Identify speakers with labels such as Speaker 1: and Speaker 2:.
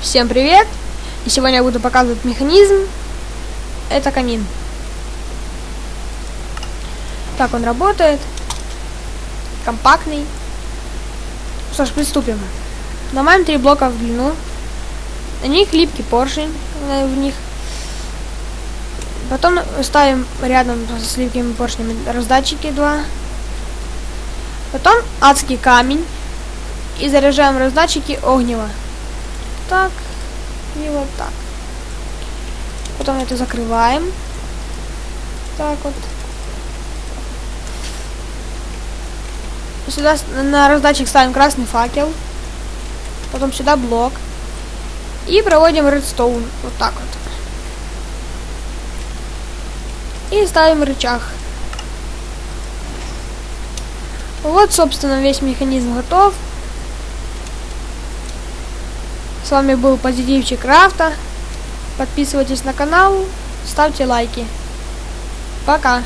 Speaker 1: Всем привет! И сегодня я буду показывать механизм. Это камин. Так он работает. Компактный. Что ж, приступим. Ломаем 3 блока в длину. На них липкий поршень в них. Потом ставим рядом с липкими поршнями раздатчики 2. Потом адский камень. И заряжаем раздатчики огнево. Так. И вот так. Потом это закрываем. Так вот. Сюда на раздатчик ставим красный факел. Потом сюда блок. И проводим редстоун. Вот так вот. И ставим рычаг. Вот, собственно, весь механизм готов. С вами был Позитивчик Крафта. Подписывайтесь на канал, ставьте лайки. Пока!